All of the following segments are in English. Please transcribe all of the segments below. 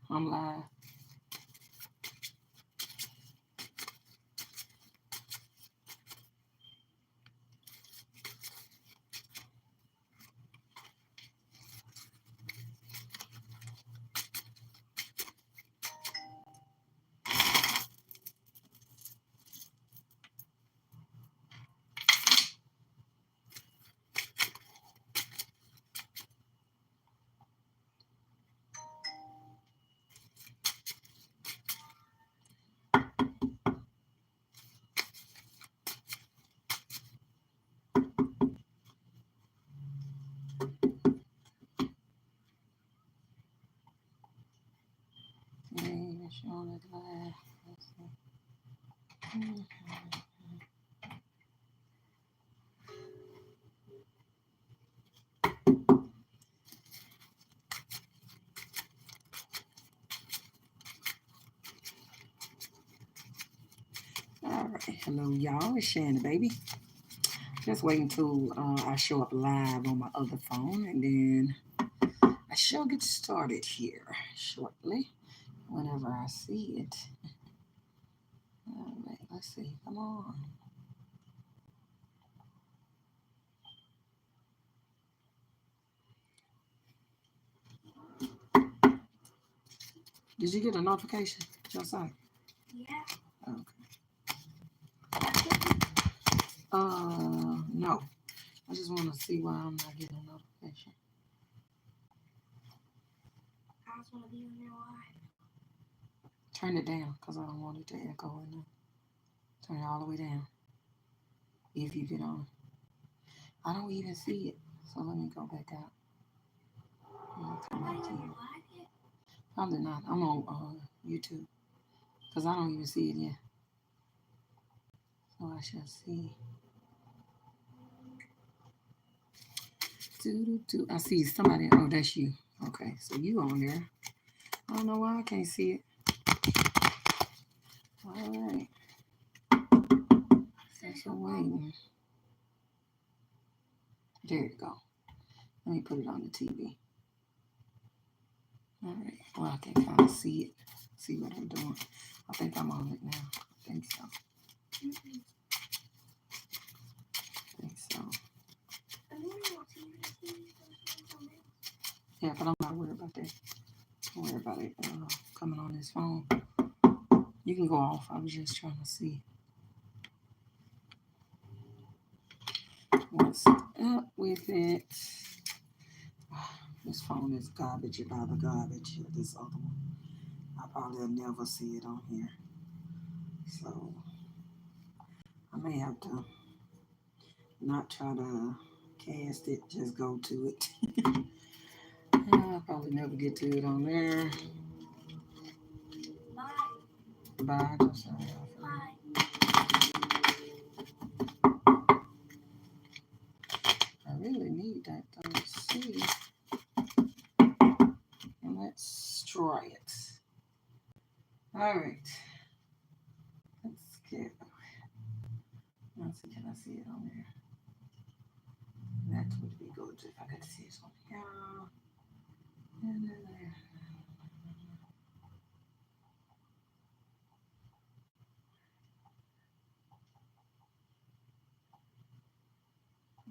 I'm live. Hey, it's on it live. Let's see. All right. Hello, y'all. It's Shannon, baby. Just waiting till I show up live on my other phone, and then I shall get started here shortly whenever I see it. All right. Let's see. Come on. Did you get a notification, Josiah? Yeah. Okay. No. I just want to see why I'm not getting a notification. I just want to be on there live. Turn it down, because I don't want it to echo in there. Turn it all the way down. If you get on. I don't even see it. So let me go back out. Am I on live yet? Probably not. I'm on YouTube. Because I don't even see it yet. So I shall see. I see somebody. Oh, that's you. Okay, so you on there. I don't know why I can't see it. All right. So waiting. There you go. Let me put it on the TV. All right. Well, I can kind of see it. See what I'm doing. I think I'm on it now. I think so. Yeah, but I'm not worried about that. Don't worry about it coming on this phone. You can go off. I was just trying to see what's up with it. This phone is garbage about the garbage. This other one, I probably will never see it on here. So I may have to not try to cast it, just go to it. I'll probably never get to it on there. Bye. Just Bye. I really need that thing to see. And let's try it. All right. Let's get. Let's see, can I see it on there? That would be good if I could see it on here. And then there.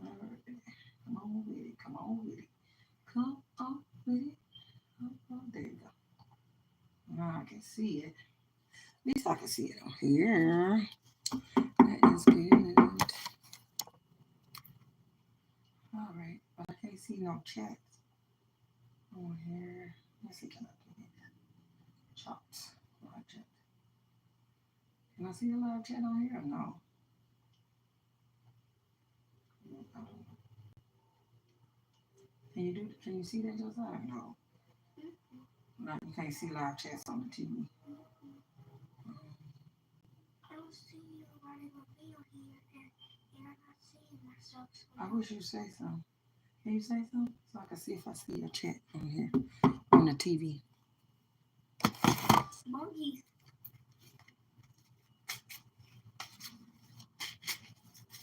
All right. Come on with it. Come on with it. Come on with it. Oh, there you go. Now I can see it. At least I can see it on here. That is good. All right, but I can't see no chats on here. Let's see, can I do it? Chops. Live chat. Can I see the live chat on here? No. Can you see that, Josiah? No. No, you can't see live chats on the TV. I don't see you running a video here, and I'm not seeing myself. I wish you'd say something. Can you say something? So I can see if I see your chat on here on the TV. Monkeys.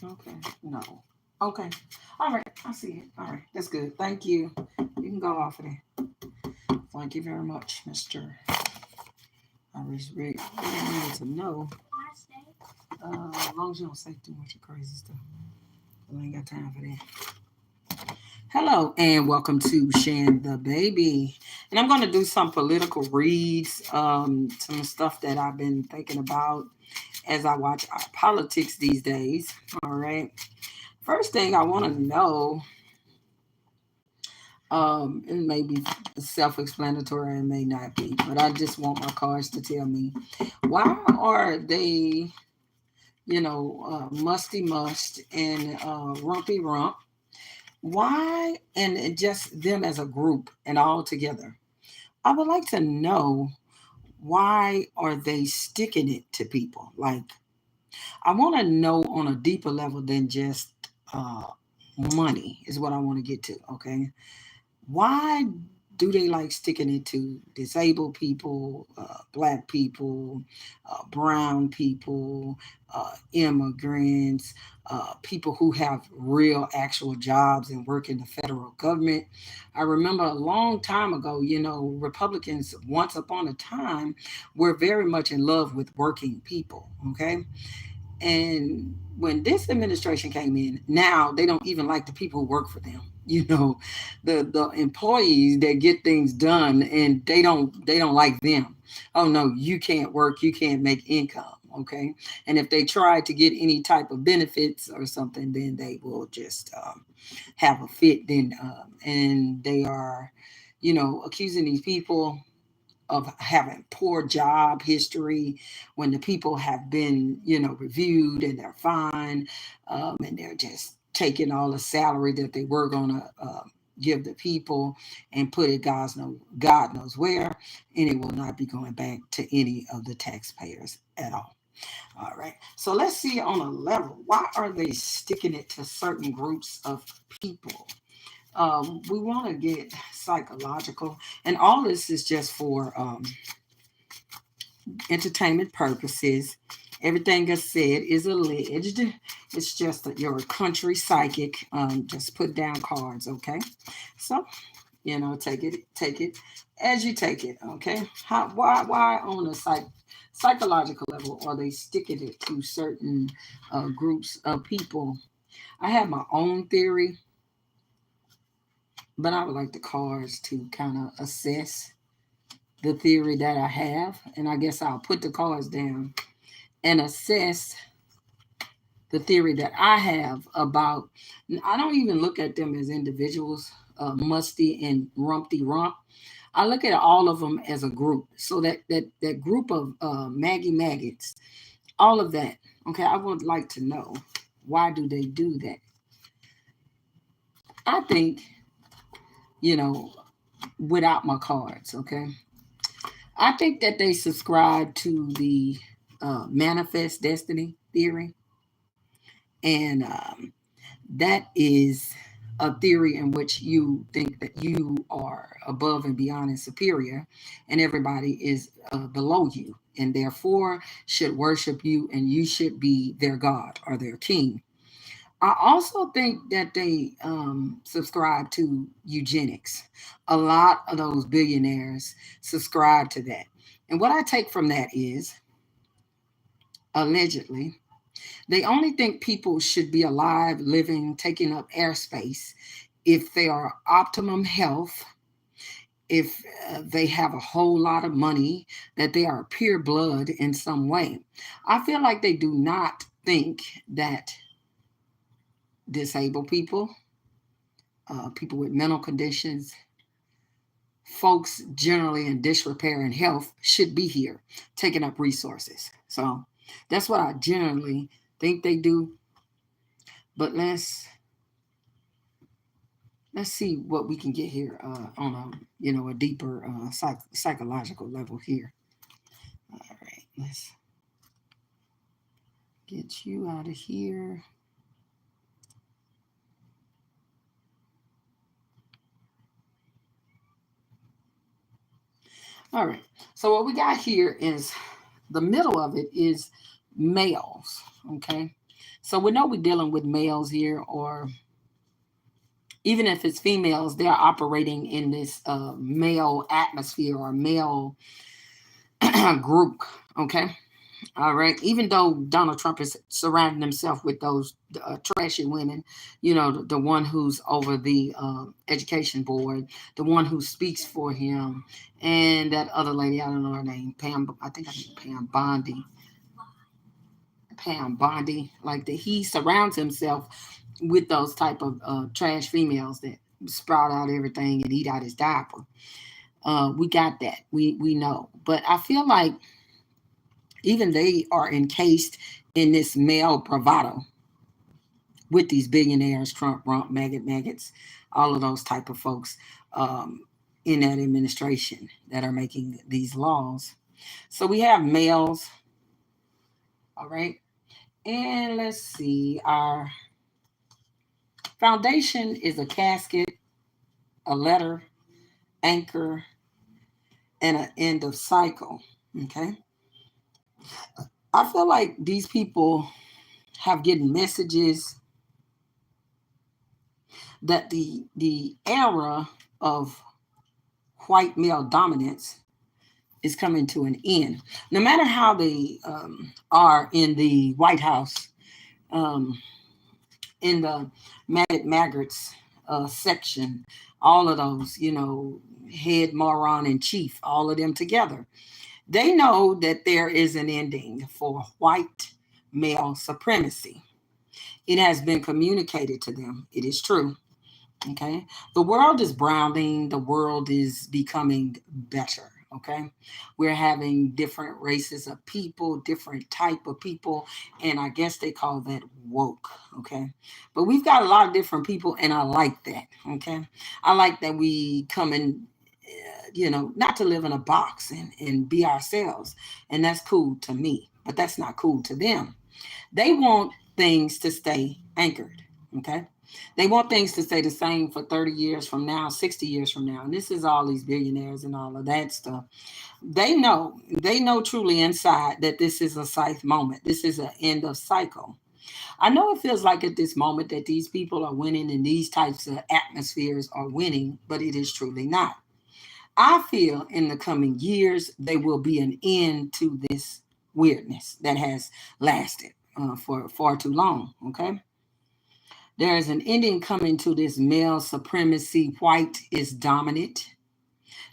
Okay. No. Okay. All right. I see it. All right. That's good. Thank you. You can go off of there. Thank you very much, Mr. I was really need to know. Last day. As long as you don't say too much of crazy stuff. I ain't got time for that. Hello and welcome to Shan the Baby. And I'm going to do some political reads, some stuff that I've been thinking about as I watch our politics these days. All right. First thing I want to know, it may be self-explanatory, it may not be, but I just want my cards to tell me, why are they, Musty Must and Rumpy Rump? Why, and just them as a group and all together? I would like to know, why are they sticking it to people? Like, I want to know on a deeper level than just uh, money, is what I want to get to. Okay. Why do they like sticking it to disabled people, black people, brown people, immigrants, people who have real actual jobs and work in the federal government? I remember a long time ago, Republicans once upon a time were very much in love with working people. Okay. And when this administration came in, now they don't even like the people who work for them. The employees that get things done, and they don't like them. Oh no, you can't work, you can't make income. Okay, and if they try to get any type of benefits or something, then they will just have a fit. Then and they are, accusing these people of having poor job history when the people have been, reviewed and they're fine, and they're just taking all the salary that they were going to give the people and put it God knows where, and it will not be going back to any of the taxpayers at all. All right. So let's see on a level. Why are they sticking it to certain groups of people? We want to get psychological, and all this is just for entertainment purposes. Everything I said is alleged. It's just that you're a country psychic. Just put down cards, okay? So, take it as you take it, okay? Why on a psychological level are they sticking it to certain groups of people? I have my own theory, but I would like the cards to kind of assess the theory that I have, and I guess I'll put the cards down and assess the theory that I have about. I don't even look at them as individuals, Musty and Rumpty Rump. I look at all of them as a group. So that group of Maggie Maggots, all of that. Okay, I would like to know, why do they do that? I think, you know, without my cards. Okay, I think that they subscribe to the manifest destiny theory, and that is a theory in which you think that you are above and beyond and superior, and everybody is below you, and therefore should worship you, and you should be their God or their king. I also think that they subscribe to eugenics. A lot of those billionaires subscribe to that. And what I take from that is, allegedly, they only think people should be alive, living, taking up airspace if they are optimum health, if they have a whole lot of money, that they are pure blood in some way. I feel like they do not think that disabled people, people with mental conditions, folks generally in disrepair and health should be here taking up resources. So that's what I generally think they do. But let's see what we can get here on a deeper psychological level here. All right, let's get you out of here. All right. So what we got here is, the middle of it is males. Okay. So we know we're dealing with males here, or Even if it's females, they're operating in this male atmosphere or male group. Okay. All right. Even though Donald Trump is surrounding himself with those trashy women, the one who's over the education board, the one who speaks for him, and that other lady, I don't know her name, Pam, I think Pam Bondi. Pam Bondi, like that, he surrounds himself with those type of trash females that sprout out everything and eat out his diaper. We got that. We know. But I feel like even they are encased in this male bravado with these billionaires, Trump, Rump, maggots, all of those type of folks in that administration that are making these laws. So we have males, all right. And let's see, our foundation is a casket, a letter, anchor, and an end of cycle. Okay. I feel like these people have getting messages that the era of white male dominance is coming to an end. No matter how they are in the White House, um, in the maggots section, all of those, head moron and chief, all of them together. They know that there is an ending for white male supremacy. It has been communicated to them. It is true. Okay. The world is browning. The world is becoming better. Okay. We're having different races of people, different type of people. And I guess they call that woke. Okay. But we've got a lot of different people, and I like that. Okay. I like that we come in, not to live in a box and be ourselves. And that's cool to me, but that's not cool to them. They want things to stay anchored. Okay. They want things to stay the same for 30 years from now, 60 years from now. And this is all these billionaires and all of that stuff. They know truly inside that this is a scythe moment. This is an end of cycle. I know it feels like at this moment that these people are winning and these types of atmospheres are winning, but it is truly not. I feel in the coming years, there will be an end to this weirdness that has lasted for far too long. Okay. There is an ending coming to this male supremacy. White is dominant.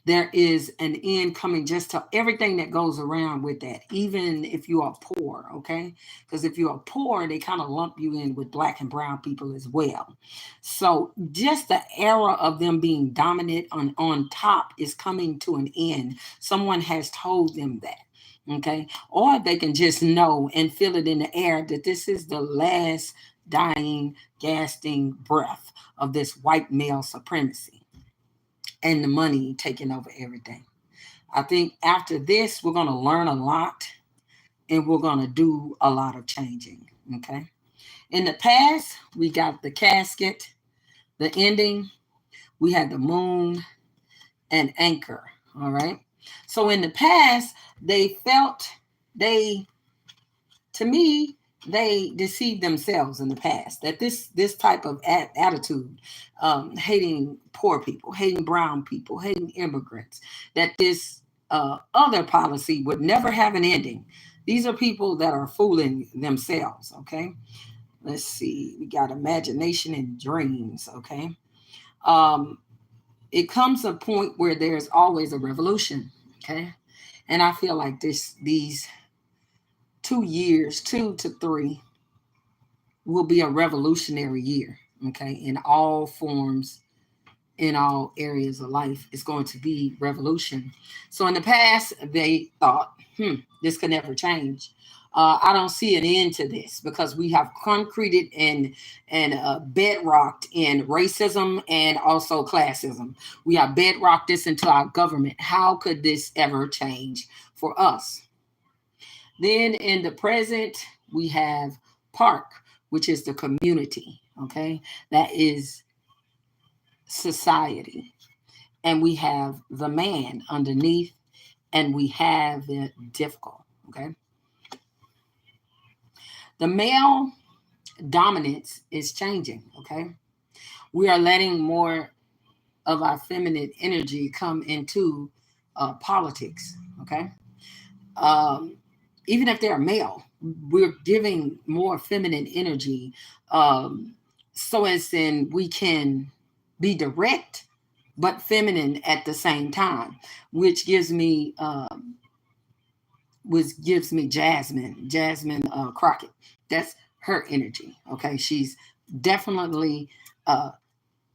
There is an end coming just to everything that goes around with that, even if you are poor, okay? Because if you are poor, they kind of lump you in with black and brown people as well. So just the era of them being dominant on top is coming to an end. Someone has told them that. Okay. Or they can just know and feel it in the air that this is the last dying, gasping breath of this white male supremacy and the money taking over everything. I think after this, we're going to learn a lot and we're going to do a lot of changing. Okay. In the past, we got the casket, the ending, we had the moon and anchor. All right. So in the past, they felt they, to me, they deceived themselves in the past that this type of attitude, hating poor people, hating brown people, hating immigrants, that this other policy would never have an ending. These are people that are fooling themselves. Okay, let's see. We got imagination and dreams. Okay, um, it comes a point where there's always a revolution. Okay, and I feel like these 2 years, 2 to 3, will be a revolutionary year, okay, in all forms, in all areas of life. It's going to be revolution. So in the past, they thought, this could never change. I don't see an end to this because we have concreted and bedrocked in racism and also classism. We have bedrocked this into our government. How could this ever change for us? Then in the present, we have park, which is the community, okay? That is society. And we have the man underneath, and we have the difficult, okay? The male dominance is changing, okay? We are letting more of our feminine energy come into politics. Okay. Um, Even if they're male, we're giving more feminine energy, um, so as in we can be direct but feminine at the same time, which gives me Jasmine Crockett. That's her energy. Okay, she's definitely uh,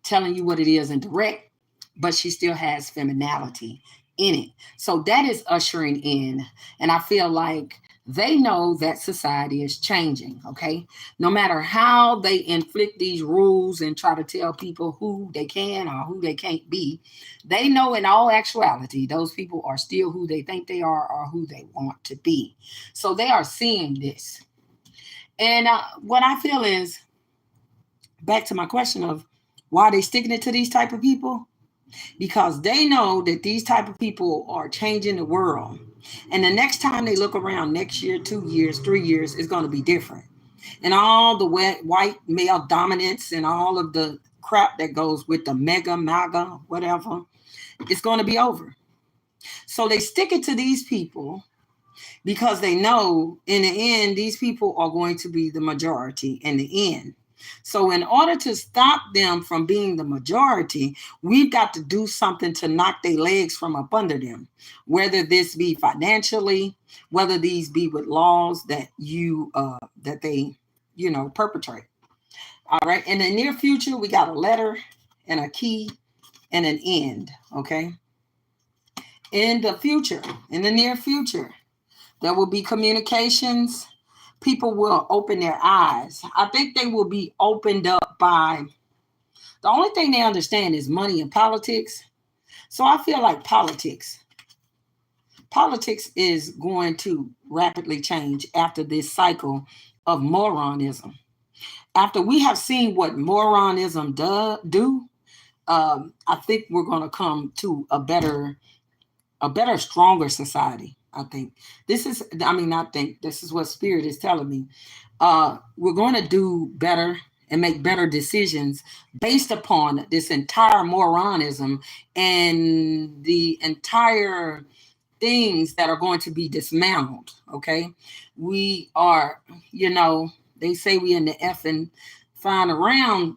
telling you what it is in direct, but she still has feminality in it. So that is ushering in. And I feel like they know that society is changing. Okay. No matter how they inflict these rules and try to tell people who they can or who they can't be, they know in all actuality, those people are still who they think they are or who they want to be. So they are seeing this. And what I feel is, back to my question of why they sticking it to these type of people, because they know that these type of people are changing the world, and the next time they look around next year, 2 years, 3 years, is going to be different, and all the white male dominance and all of the crap that goes with the mega maga whatever, it's going to be over. So they stick it to these people because they know in the end these people are going to be the majority in the end. So in order to stop them from being the majority, we've got to do something to knock their legs from up under them, whether this be financially, whether these be with laws that they perpetrate. All right. In the near future, we got a letter and a key and an end. Okay. In the near future, there will be communications. People will open their eyes. I think they will be opened up by the only thing they understand is money and politics. So I feel like politics is going to rapidly change after this cycle of moronism. After we have seen what moronism do, I think we're going to come to a better, stronger society. I think this is what Spirit is telling me. We're going to do better and make better decisions based upon this entire moronism and the entire things that are going to be dismantled. Okay. We are, they say we in the effing flying around,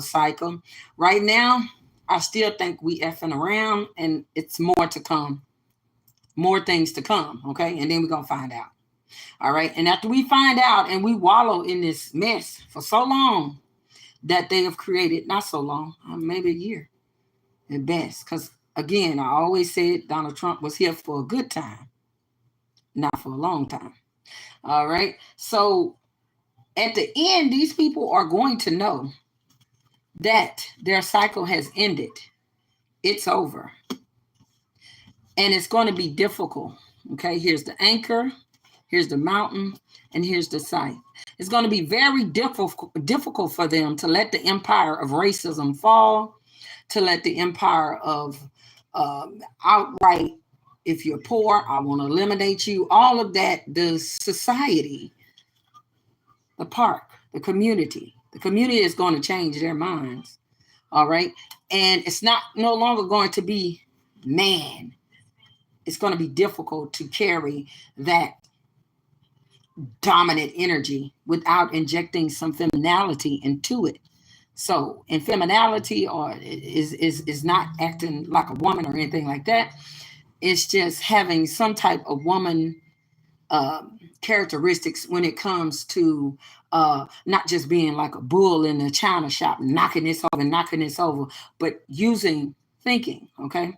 cycle. Right now, I still think we effing around and it's more to come, more things to come. Okay. And then we're going to find out. All right. And after we find out and we wallow in this mess for so long that they have created, not so long, maybe a year at best. Because again, I always said Donald Trump was here for a good time, not for a long time. All right. So at the end, these people are going to know that their cycle has ended. It's over. And it's going to be difficult. Okay. Here's the anchor. Here's the mountain, and here's the site. It's going to be very difficult for them to let the empire of racism fall, to let the empire of outright, if you're poor, I want to eliminate you. All of that, the society, the park, the community is going to change their minds. All right. And it's no longer going to be man. It's going to be difficult to carry that dominant energy without injecting some femininity into it. So, and femininity is not acting like a woman or anything like that. It's just having some type of woman characteristics when it comes to not just being like a bull in a china shop, knocking this over, but using thinking. Okay,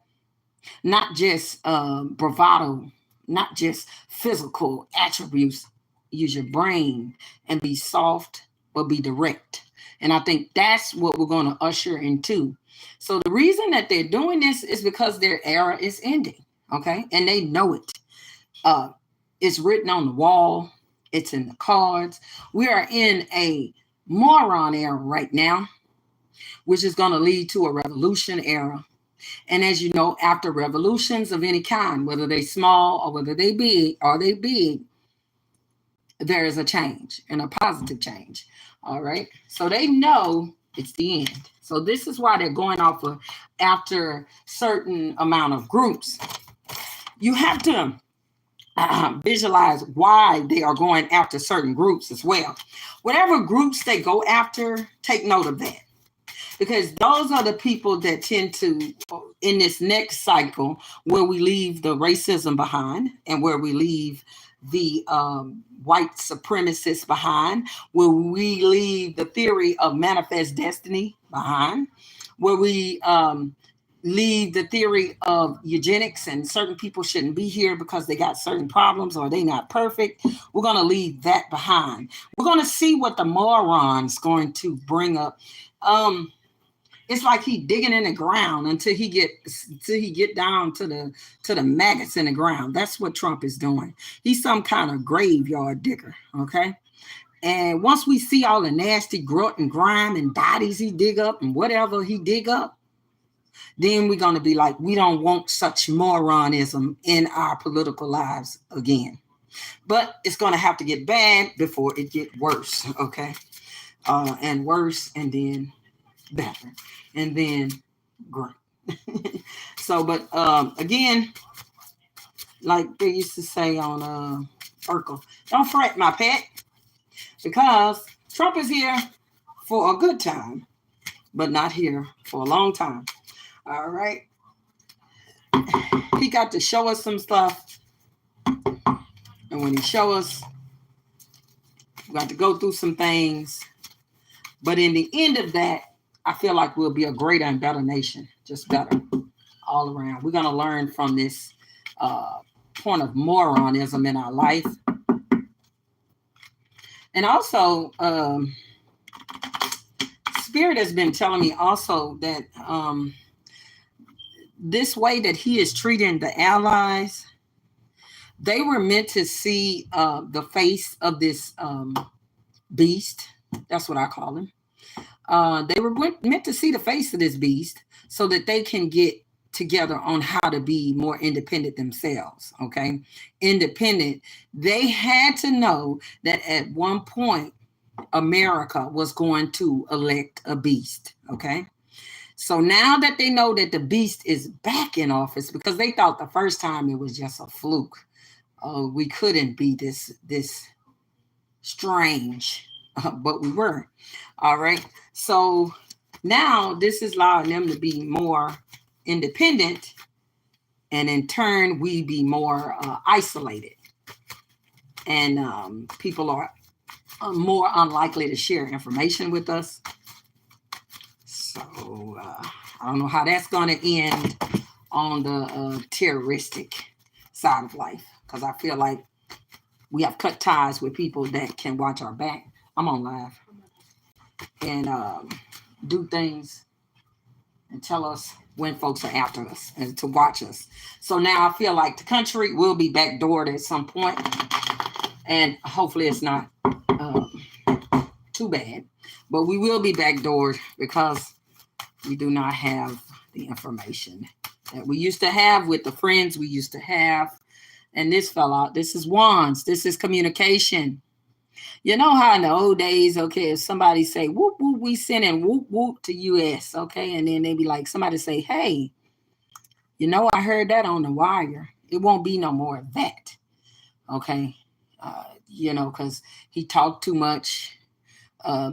not just bravado, not just physical attributes. Use your brain and be soft, but be direct. And I think that's what we're going to usher into. So the reason that they're doing this is because their era is ending. Okay. And they know it. It's written on the wall. It's in the cards. We are in a moron era right now, which is going to lead to a revolution era. And as you know, after revolutions of any kind, whether they small or whether they big, there is a change and a positive change. All right. So they know It's the end. So this is why they're going off of after certain amount of groups. You have to visualize why they are going after certain groups as well. Whatever groups they go after, take note of that. Because those are the people that tend to, in this next cycle, where we leave the racism behind and where we leave the white supremacists behind, where we leave the theory of manifest destiny behind, where we leave the theory of eugenics and certain people shouldn't be here because they got certain problems or they not perfect. We're going to leave that behind. We're going to see what the moron's going to bring up. It's like he digging in the ground until he get down to the maggots in the ground. That's what Trump is doing. He's some kind of graveyard digger, okay? And once we see all the nasty grunt and grime and bodies he dig up and whatever he dig up, then we're going to be like, we don't want such moronism in our political lives again. But it's going to have to get bad before it get worse, okay? And worse, and then better, and then great. So, but again, like they used to say on Urkel, don't fret, my pet, because Trump is here for a good time, but not here for a long time. All right. He got to show us some stuff, and when he show us, we got to go through some things. But in the end of that, I feel like we'll be a greater and better nation, just better all around. We're going to learn from this point of moronism in our life. And also, Spirit has been telling me also that this way that he is treating the allies, they were meant to see the face of this beast. That's what I call him. They were meant to see the face of this beast so that they can get together on how to be more independent themselves. Okay. Independent. They had to know that at one point, America was going to elect a beast. Okay. So now that they know that the beast is back in office, because they thought the first time it was just a fluke. We couldn't be this strange, but we were. All right. So now this is allowing them to be more independent, and in turn, we be more isolated, and people are more unlikely to share information with us. So I don't know how that's going to end on the terroristic side of life, because I feel like we have cut ties with people that can watch our back. I'm on live. And do things and tell us when folks are after us and to watch us. So now I feel like the country will be backdoored at some point, and hopefully it's not too bad, but we will be backdoored because we do not have the information that we used to have with the friends we used to have. And this fell out. This is wands. This is communication. You know how in the old days, okay, if somebody say, whoop, whoop, we sending whoop, whoop to U.S., okay, and then they be like, somebody say, hey, you know, I heard that on the wire. It won't be no more of that, okay? You know, because he talked too much.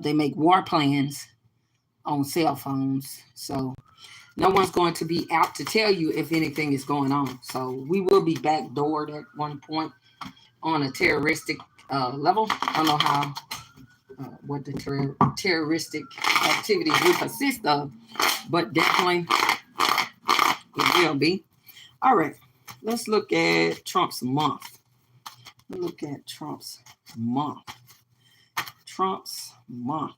They make war plans on cell phones. So no one's going to be out to tell you if anything is going on. So we will be backdoored at one point on a terroristic level. I don't know how, what the terroristic activities will consist of, but definitely it will be. All right, let's look at Trump's month. Look at Trump's month. Trump's month.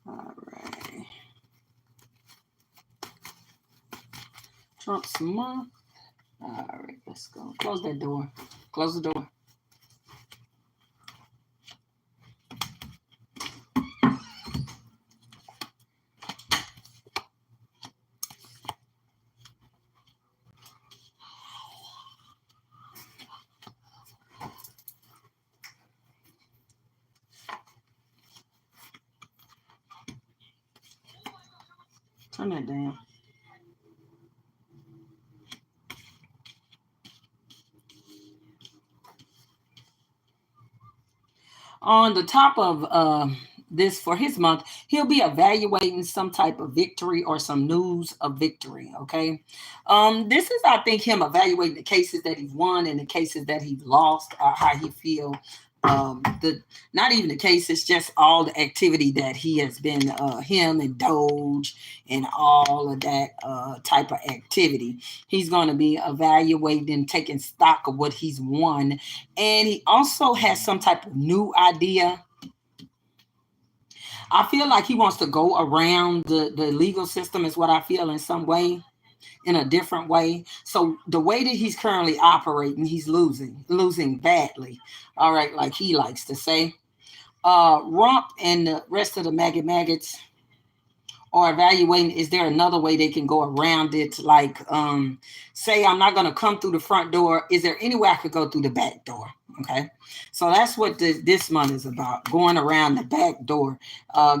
All right. Trump's month. All right, let's go. Close that door. Close the door. Turn that down. On the top of this for his month, he'll be evaluating some type of victory or some news of victory. Okay. This is, I think, him evaluating the cases that he won and the cases that he lost, how he feel. The Not even the case, it's just all the activity that he has been, him and Doge and all of that type of activity. He's going to be evaluating, taking stock of what he's won, and he also has some type of new idea. I feel like he wants to go around the legal system, is what I feel, in some way, in a different way. So the way that he's currently operating, he's losing badly. All right, like he likes to say. Rump and the rest of the maggots are evaluating, is there another way they can go around it? Like, say I'm not going to come through the front door. Is there any way I could go through the back door? Okay. So that's what this month is about, going around the back door,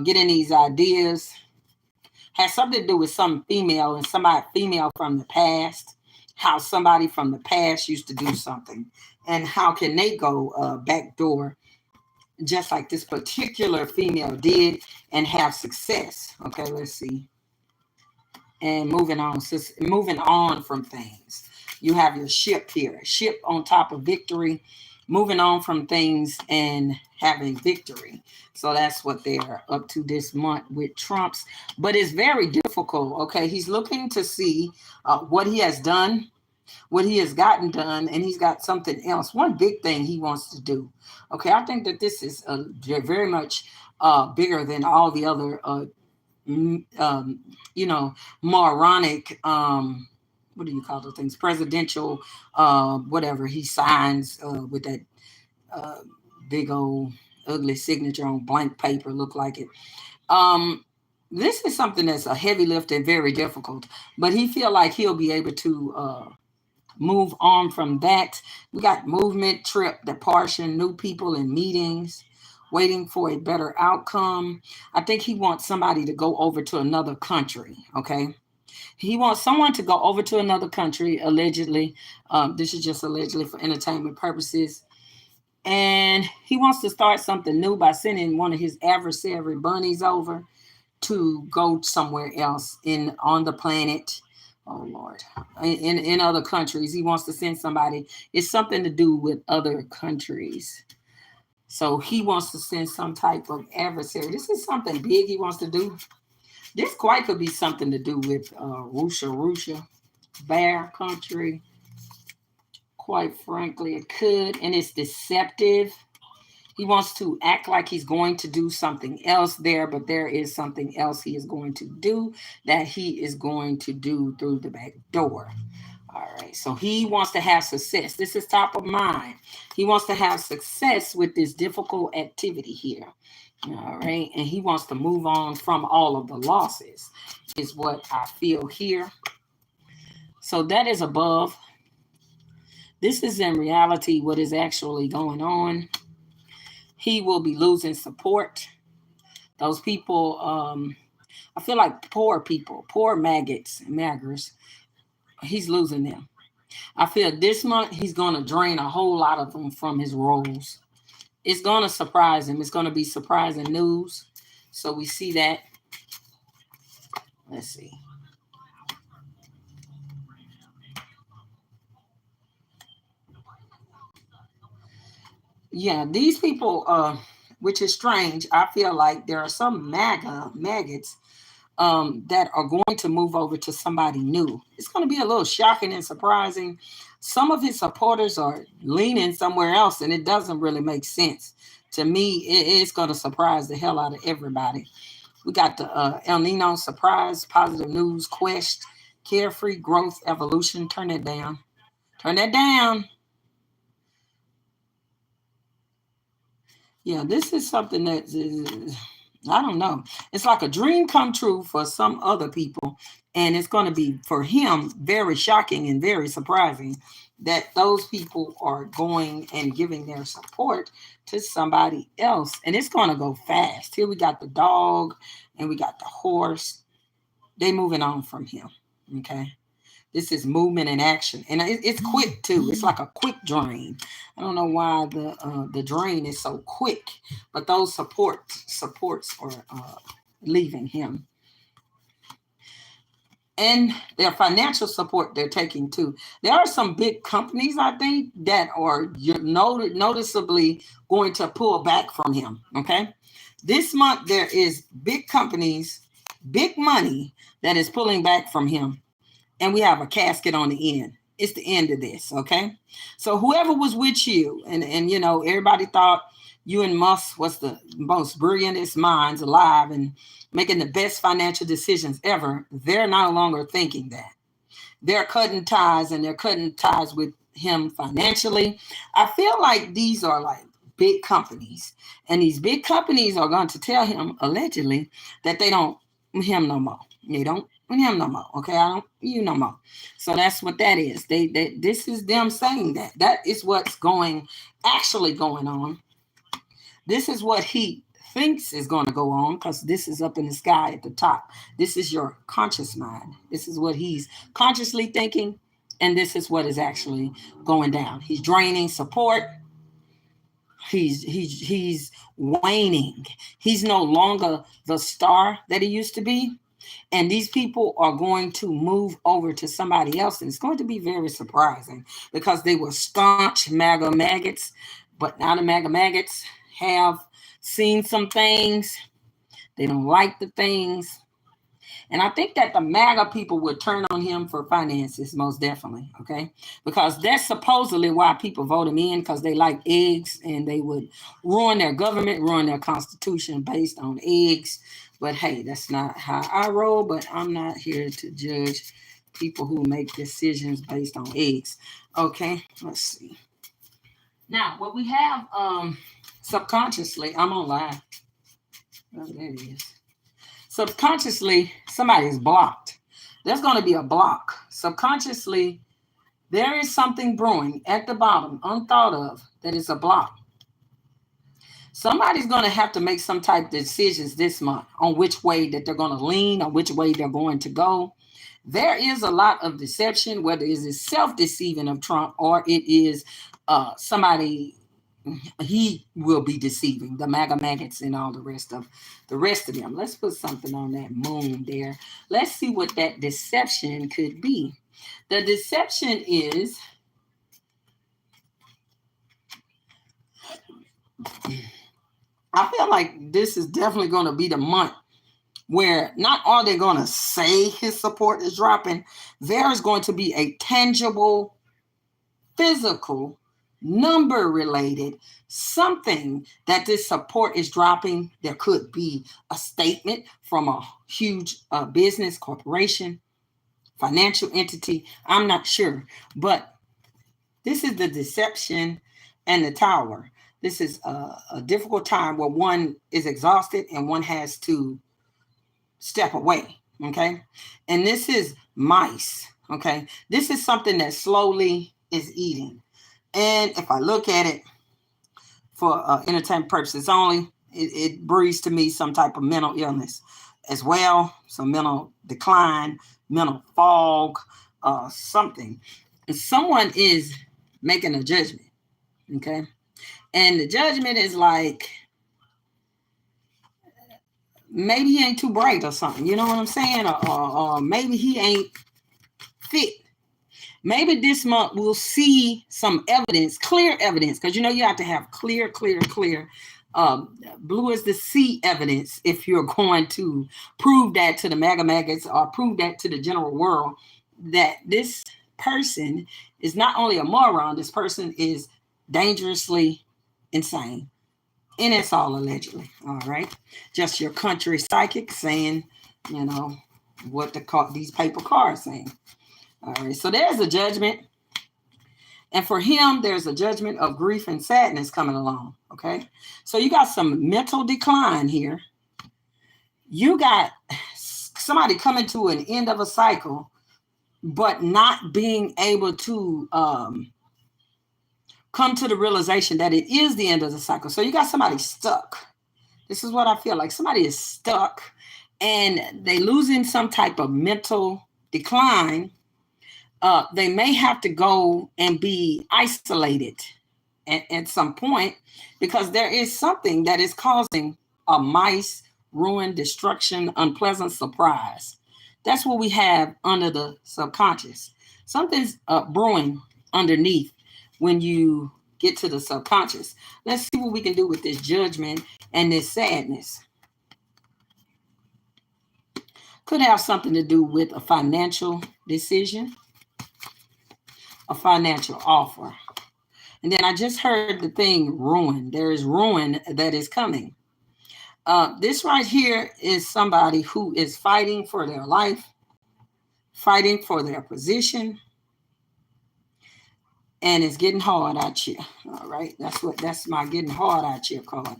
getting these ideas. Has something to do with some female and somebody female from the past, how somebody from the past used to do something, and how can they go back door just like this particular female did and have success. Okay, let's see. And moving on from things. You have your ship here, ship on top of victory, moving on from things and having victory. So that's what they're up to this month with Trumps. But it's very difficult. Okay, he's looking to see what he has done, what he has gotten done, and he's got something else. One big thing he wants to do. Okay, I think that this is very much bigger than all the other, moronic, what do you call those things? Presidential, whatever he signs with that uh, big old ugly signature on blank paper, look like it. Um, this is something that's a heavy lift and very difficult, but he feel like he'll be able to move on from that. We got movement, trip, departure, new people and meetings, waiting for a better outcome. I think he wants somebody to go over to another country. Okay. He wants someone to go over to another country, allegedly. This is just allegedly for entertainment purposes. And he wants to start something new by sending one of his adversary bunnies over to go somewhere else in on the planet. Oh Lord, in other countries, he wants to send somebody. It's something to do with other countries. So he wants to send some type of adversary. This is something big he wants to do. This quite could be something to do with Russia, Bear Country. Quite frankly, it could, and it's deceptive. He wants to act like he's going to do something else there, but there is something else he is going to do that he is going to do through the back door. All right. So he wants to have success. This is top of mind. He wants to have success with this difficult activity here. All right. And he wants to move on from all of the losses, is what I feel here. So that is above. This is in reality what is actually going on. He will be losing support. Those people, I feel like poor people, poor maggers, he's losing them. I feel this month he's going to drain a whole lot of them from his roles. It's going to surprise him. It's going to be surprising news. So we see that. Let's see. Yeah, these people, which is strange. I feel like there are some maggots that are going to move over to somebody new. It's going to be a little shocking and surprising. Some of his supporters are leaning somewhere else, and it doesn't really make sense. To me, it's going to surprise the hell out of everybody. We got the El Nino surprise, positive news, quest, carefree growth, evolution. Turn that down. Turn that down. Yeah, this is something that is, I don't know. It's like a dream come true for some other people. And it's going to be for him very shocking and very surprising that those people are going and giving their support to somebody else. And it's going to go fast. Here we got the dog and we got the horse. They moving on from him. Okay. This is movement and action, and it's quick too. It's like a quick drain. I don't know why the drain is so quick, but those supports are leaving him, and their financial support they're taking too. There are some big companies I think that are noticeably going to pull back from him. Okay, this month there is big companies, big money that is pulling back from him, and we have a casket on the end. It's the end of this, okay? So whoever was with you, and you know, everybody thought you and Musk was the most brilliantest minds alive and making the best financial decisions ever. They're no longer thinking that. They're cutting ties, and they're cutting ties with him financially. I feel like these are like big companies, and these big companies are going to tell him allegedly that they don't want him no more. They don't want him no more. Okay, I don't you no more. So that's what that is. They this is them saying that. That is what's actually going on. This is what he thinks is going to go on because this is up in the sky at the top. This is your conscious mind. This is what he's consciously thinking, and this is what is actually going down. He's draining support. He's waning. He's no longer the star that he used to be. And these people are going to move over to somebody else. And it's going to be very surprising because they were staunch MAGA maggots. But now the MAGA maggots have seen some things. They don't like the things. And I think that the MAGA people would turn on him for finances, most definitely, okay? Because that's supposedly why people vote him in, because they like eggs, and they would ruin their government, ruin their constitution based on eggs. But hey, that's not how I roll, but I'm not here to judge people who make decisions based on eggs. Okay, let's see. Now, what we have subconsciously, I'm on live. Oh, there it is. Subconsciously, somebody is blocked. There's going to be a block. Subconsciously, there is something brewing at the bottom, unthought of, that is a block. Somebody's going to have to make some type of decisions this month on which way that they're going to lean, or which way they're going to go. There is a lot of deception, whether it is self-deceiving of Trump or it is somebody he will be deceiving, the MAGA maggots and all the rest of them. Let's put something on that moon there. Let's see what that deception could be. The deception is I feel like this is definitely going to be the month where not are they going to say his support is dropping, there is going to be a tangible, physical, number related something that this support is dropping. There could be a statement from a huge business corporation, financial entity. I'm not sure, but this is the deception and the tower. This is a difficult time where one is exhausted and one has to step away. Okay. And this is mice. Okay. This is something that slowly is eating. And if I look at it for entertainment purposes only, it breeds to me some type of mental illness as well. Some mental decline, mental fog, something. And someone is making a judgment. Okay. And the judgment is like, maybe he ain't too bright or something. You know what I'm saying? Or maybe he ain't fit. Maybe this month we'll see some evidence, clear evidence, because you know you have to have clear, blue as the sea evidence if you're going to prove that to the MAGA maggots or prove that to the general world that this person is not only a moron, this person is dangerously insane. And it's all allegedly, all right? Just your country psychic saying, you know, what these paper cards saying. All right, so there's a judgment. And for him, there's a judgment of grief and sadness coming along, okay? So you got some mental decline here. You got somebody coming to an end of a cycle, but not being able to come to the realization that it is the end of the cycle. So you got somebody stuck. This is what I feel like. Somebody is stuck and they losing some type of mental decline, they may have to go and be isolated at some point, because there is something that is causing a mice, ruin, destruction, unpleasant surprise. That's what we have under the subconscious. Something's brewing underneath when you get to the subconscious. Let's see what we can do with this judgment and this sadness. Could have something to do with a financial decision, a financial offer. And then I just heard the thing ruin. There is ruin that is coming. This right here is somebody who is fighting for their life, fighting for their position, and it's getting hard out here. All right, that's my getting hard out here card.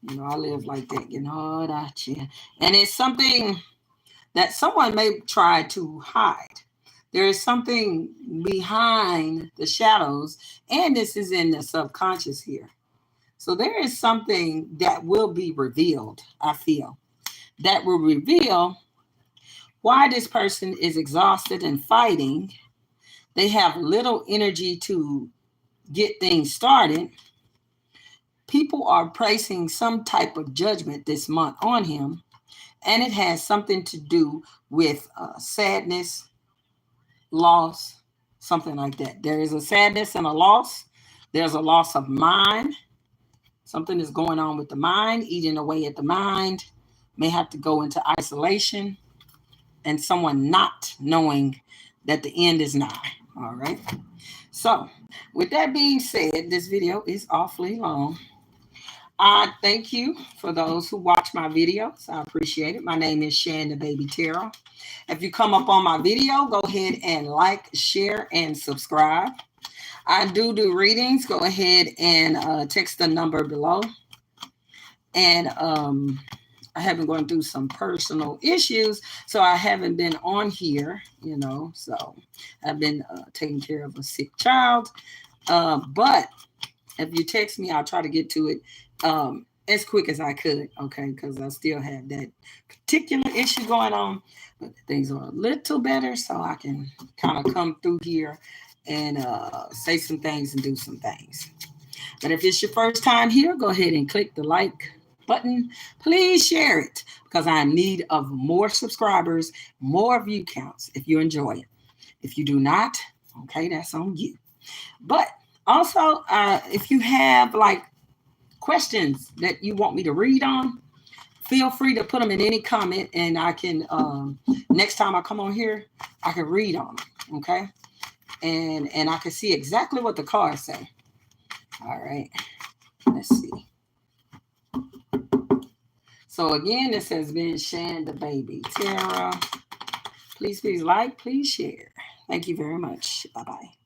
You know, I live like that, getting hard out here, and it's something that someone may try to hide. There is something behind the shadows, and this is in the subconscious here. So there is something that will be revealed, I feel, that will reveal why this person is exhausted and fighting. They have little energy to get things started. People are placing some type of judgment this month on him, and it has something to do with sadness, loss, something like that. There is a sadness and a loss. There's a loss of mind. Something is going on with the mind, eating away at the mind. May have to go into isolation, and someone not knowing that the end is nigh. All right. So with that being said, this video is awfully long. I thank you for those who watch my videos. I appreciate it. My name is Shan the Baby Tarot. If you come up on my video, go ahead and like, share, and subscribe. I do readings. Go ahead and text the number below. And I have been going through some personal issues, so I haven't been on here, you know. So I've been taking care of a sick child. But if you text me, I'll try to get to it as quick as I could, okay? Because I still have that particular issue going on. But things are a little better, so I can kind of come through here and say some things and do some things. But if it's your first time here, go ahead and click the like button. Please share it, because I'm in need of more subscribers, more view counts if you enjoy it. If you do not, okay, that's on you. But also, if you have like questions that you want me to read on, feel free to put them in any comment, and I can, next time I come on here, I can read on them, okay? And I can see exactly what the cards say. All right, let's see. So again, this has been Shan the Baby Tarot. Please like, please share. Thank you very much. Bye-bye.